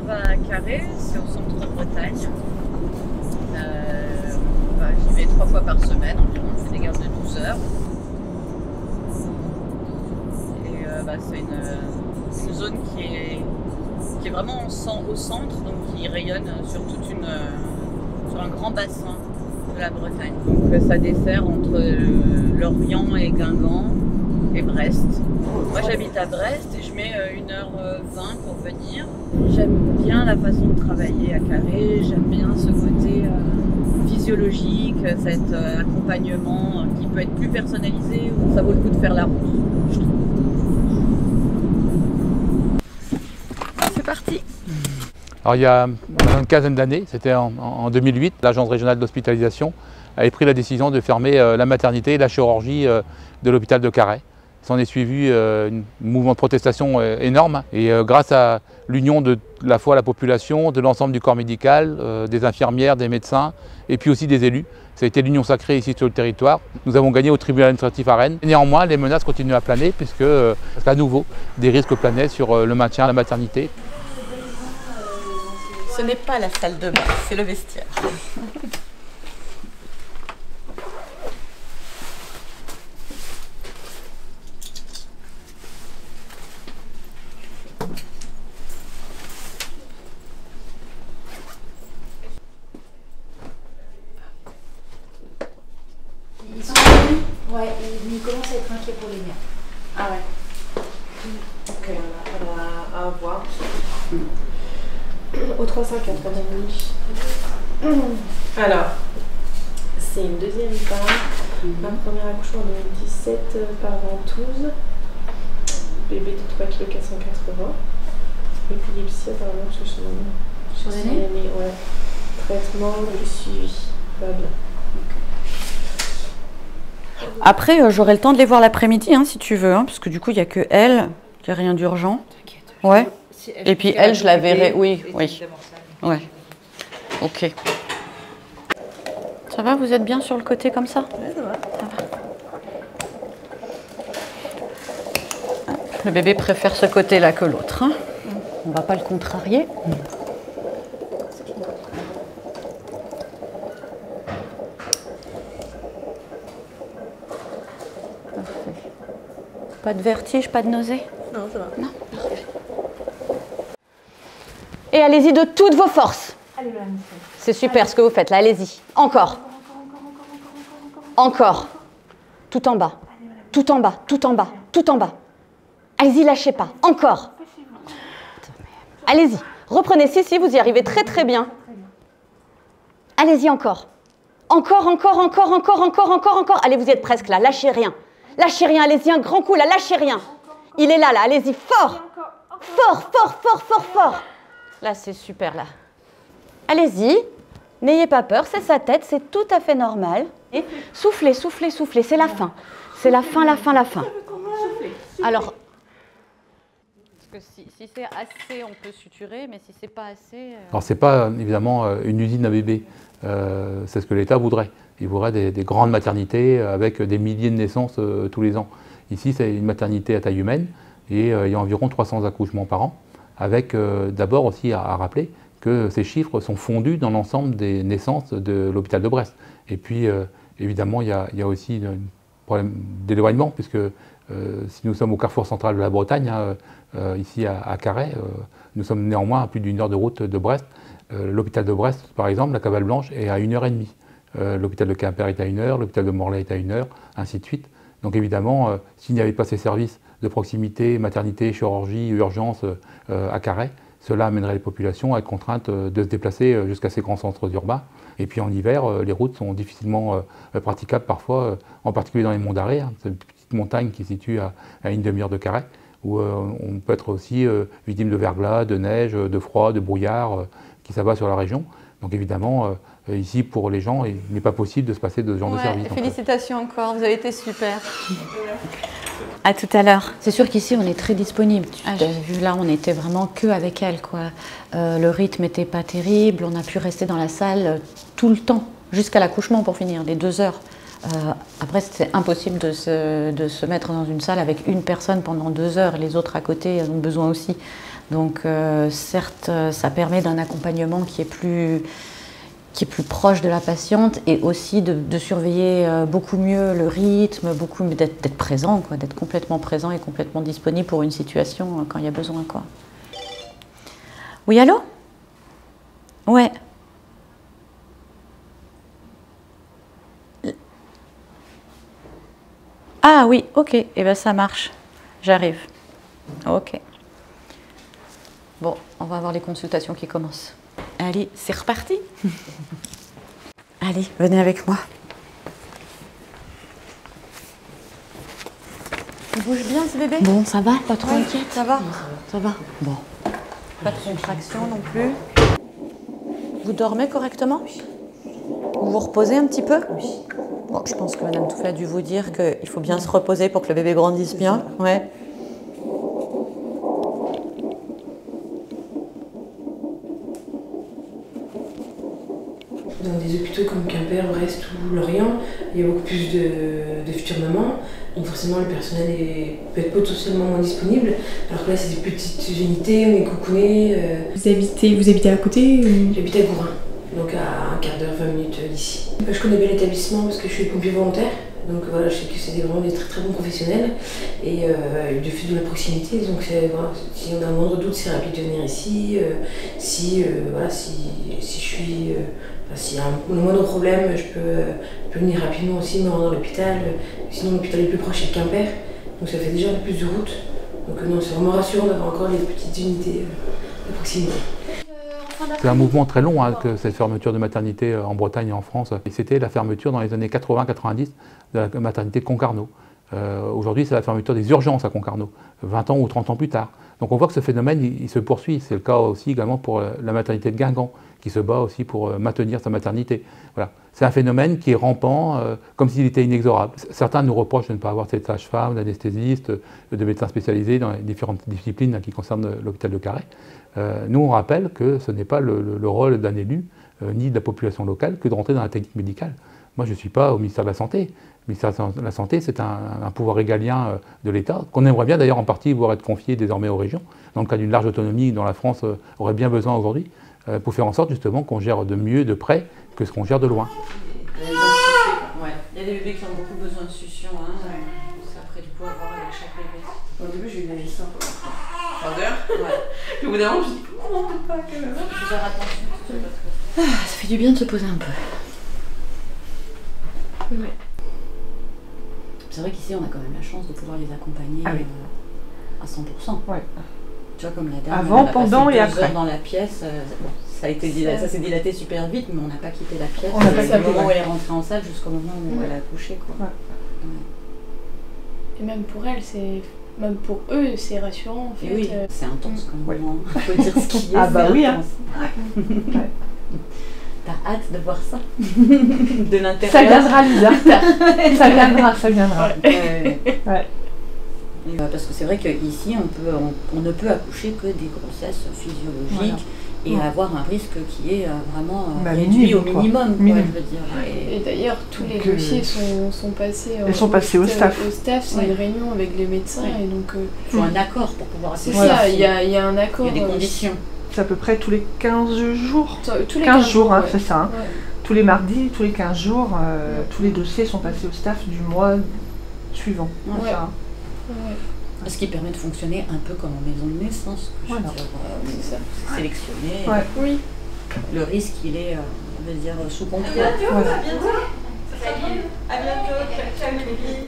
trouve à Carré, c'est au centre de Bretagne. J'y vais 3 fois par semaine environ, je fais des gardes de 12 heures. Et c'est une zone qui est vraiment au centre, donc qui rayonne sur sur un grand bassin de la Bretagne. Donc ça dessert entre Lorient et Guingamp et Brest. Moi j'habite à Brest et je mets 1h20 pour venir. J'aime bien la façon de travailler à Carré, j'aime bien ce côté physiologique, cet accompagnement qui peut être plus personnalisé, où ça vaut le coup de faire la route, je trouve. C'est parti. Alors il y a une quinzaine d'années, c'était en 2008, l'agence régionale d'hospitalisation avait pris la décision de fermer la maternité et la chirurgie de l'hôpital de Carhaix. S'en est suivi un mouvement de protestation énorme et grâce à l'union de la fois la population, de l'ensemble du corps médical, des infirmières, des médecins et puis aussi des élus. Ça a été l'union sacrée ici sur le territoire. Nous avons gagné au tribunal administratif à Rennes. Néanmoins, les menaces continuent à planer puisque à nouveau des risques planaient sur le maintien de la maternité. Ce n'est pas la salle de bain, c'est le vestiaire. Ouais, il commence à être inquiet pour les miens. Ah ouais. Ok, voilà, à voir. Au 354, madame Louis. Alors, c'est une deuxième femme. Un premier accouchement en 2017 par ventouse. Bébé de 3,480 kg. Épilepsie, apparemment, sur son année. Ouais. Traitement plus suivi. Va bien. Après, j'aurai le temps de les voir l'après-midi, hein, si tu veux, hein, parce que du coup, il n'y a que elle, il n'y a rien d'urgent. Ouais. Et puis elle, je la verrai. Oui, oui. Ouais. Ok. Ça va, vous êtes bien sur le côté comme ça? Ouais, ça va. Le bébé préfère ce côté-là que l'autre. Hein. On ne va pas le contrarier. Pas de vertige, pas de nausée? Non, ça va. Non, parfait. Et allez-y de toutes vos forces. C'est super ce que vous faites là, allez-y. Encore. Encore. Tout en bas. Tout en bas, tout en bas, tout en bas. Allez-y, lâchez pas. Encore. Allez-y. Reprenez. Si, vous y arrivez très très bien. Allez-y encore. Encore. Allez, vous y êtes presque là. Lâchez rien. Lâchez rien, allez-y, un grand coup là, lâchez rien. Il est là, allez-y, fort. Fort. Là, c'est super, là. Allez-y, n'ayez pas peur, c'est sa tête, c'est tout à fait normal. Et soufflez, c'est la fin. C'est la fin. Alors, parce que si c'est assez, on peut suturer, mais si c'est pas assez... Alors c'est pas évidemment une usine à bébés, c'est ce que l'État voudrait. Il voudrait des grandes maternités avec des milliers de naissances tous les ans. Ici, c'est une maternité à taille humaine et il y a environ 300 accouchements par an, avec d'abord aussi à rappeler que ces chiffres sont fondus dans l'ensemble des naissances de l'hôpital de Brest. Et puis, évidemment, il y a aussi un problème d'éloignement, puisque si nous sommes au carrefour central de la Bretagne, ici à Carhaix, nous sommes néanmoins à plus d'une heure de route de Brest. L'hôpital de Brest, par exemple, la Cavale Blanche, est à 1h30. L'hôpital de Quimper est à 1h, l'hôpital de Morlaix est à 1h, ainsi de suite. Donc évidemment, s'il n'y avait pas ces services de proximité, maternité, chirurgie, urgence à Carhaix, cela amènerait les populations à être contraintes de se déplacer jusqu'à ces grands centres urbains. Et puis en hiver, les routes sont difficilement praticables parfois, en particulier dans les monts d'Arrée. Hein. C'est une petite montagne qui se situe à une demi-heure de Carhaix, où on peut être aussi victime de verglas, de neige, de froid, de brouillard qui s'abat sur la région. Donc évidemment, ici, pour les gens, il n'est pas possible de se passer de ce genre de service. Félicitations encore, vous avez été super. À tout à l'heure. C'est sûr qu'ici, on est très disponible. Vu là, on n'était vraiment que avec elle, quoi. Le rythme n'était pas terrible. On a pu rester dans la salle tout le temps, jusqu'à l'accouchement pour finir, les 2 heures. Après, c'est impossible de se mettre dans une salle avec une personne pendant 2 heures. Les autres à côté ont besoin aussi Donc certes, ça permet d'un accompagnement qui est plus proche de la patiente et aussi de surveiller beaucoup mieux le rythme, d'être présent, quoi, d'être complètement présent et complètement disponible pour une situation quand il y a besoin, quoi. Oui, allô? Ouais. Ah oui, ok, et ben ça marche. J'arrive. Ok. Bon, on va avoir les consultations qui commencent. Allez, c'est reparti. Allez, venez avec moi. Il bouge bien ce bébé? Bon, ça va? Pas trop inquiète? Ça va? Ça va. Bon. Pas de contraction non plus. Vous dormez correctement? Oui. Vous vous reposez un petit peu? Oui. Bon, je pense que Madame Touffet a dû vous dire qu'il faut bien se reposer pour que le bébé grandisse bien. Ouais. Dans des hôpitaux comme Quimper, Brest ou Lorient, il y a beaucoup plus de futures mamans. Donc forcément, le personnel peut être potentiellement moins disponible. Alors que là, c'est des petites unités, on est coucounés. Vous habitez à côté ou... J'habite à Gourin, donc à un quart d'heure, 20 minutes d'ici. Je connais bien l'établissement parce que je suis pompier volontaire. Donc voilà, je sais que c'est vraiment des très très bons professionnels. Et du fait de la proximité, donc voilà, si on a un moindre doute, c'est rapide de venir ici. Si je suis... S'il y a le moindre problème, je peux venir rapidement aussi me rendre à l'hôpital. Sinon, l'hôpital le plus proche est Quimper, donc ça fait déjà un peu plus de route. Donc non, c'est vraiment rassurant d'avoir encore les petites unités de proximité. C'est un mouvement très long que cette fermeture de maternité en Bretagne et en France. Et c'était la fermeture dans les années 80-90 de la maternité de Concarneau. Aujourd'hui, c'est la fermeture des urgences à Concarneau, 20 ans ou 30 ans plus tard. Donc on voit que ce phénomène, il se poursuit. C'est le cas aussi également pour la maternité de Guingamp, qui se bat aussi pour maintenir sa maternité. Voilà. C'est un phénomène qui est rampant, comme s'il était inexorable. Certains nous reprochent de ne pas avoir cette sage-femme, d'anesthésistes, de médecins spécialisés dans les différentes disciplines qui concernent l'hôpital de Carhaix. Nous, on rappelle que ce n'est pas le rôle d'un élu, ni de la population locale, que de rentrer dans la technique médicale. Moi, je ne suis pas au ministère de la Santé. Le ministère de la Santé, c'est un pouvoir régalien de l'État, qu'on aimerait bien d'ailleurs en partie voir être confié désormais aux régions, dans le cas d'une large autonomie dont la France aurait bien besoin aujourd'hui, pour faire en sorte justement qu'on gère de mieux de près que ce qu'on gère de loin. Ouais. Il y a des bébés qui ont beaucoup besoin de succion, hein. C'est après du coup à voir avec chaque bébé. Au début, j'ai eu une ça. 3 heures? Ouais. Au bout d'un moment, je me dis comment on peut pas que... Faut faire attention. Ça fait du bien de se poser un peu. Ouais. C'est vrai qu'ici, on a quand même la chance de pouvoir les accompagner à 100%. Ouais. Tu vois, comme la dame, avant, elle a pendant passé et 2 après. heures dans la pièce. Bon, ça s'est dilaté super vite, mais on n'a pas quitté la pièce. On n'a pas du moment où quitté, elle est rentrée en salle jusqu'au moment où elle a accouché, quoi. Ouais. Et même pour elle, même pour eux, c'est rassurant. En fait. Et oui, c'est intense comme Ouais. moment. Il faut dire ce qui est. Ah bah c'est oui, intense. Ouais. T'as hâte de voir ça de l'intérieur. Ça viendra, Lisa. Ça viendra. Ouais. Ouais. Et, parce que c'est vrai qu'ici, on ne peut accoucher que des grossesses physiologiques et avoir un risque qui est vraiment réduit au minimum, quoi, je veux dire. Et d'ailleurs, tous les dossiers sont passés, sont passés au staff. Au staff, c'est une réunion avec les médecins et donc... Il faut un accord pour pouvoir accoucher. C'est ça, il y a un accord. Il y a des conditions. C'est à peu près tous les 15 jours. Tous les 15 jours, hein, ouais. c'est ça. Hein. Ouais. Tous les mardis, tous les 15 jours, tous les dossiers sont passés au staff du mois suivant. Ouais. Ça, hein. Ouais. Ce qui permet de fonctionner un peu comme en maison de naissance. Voilà. C'est ça. Sélectionner. Ouais. Oui. Le risque, il est, on va dire, sous contrôle. Voilà. À bientôt. Salut. À bientôt. Ciao les filles.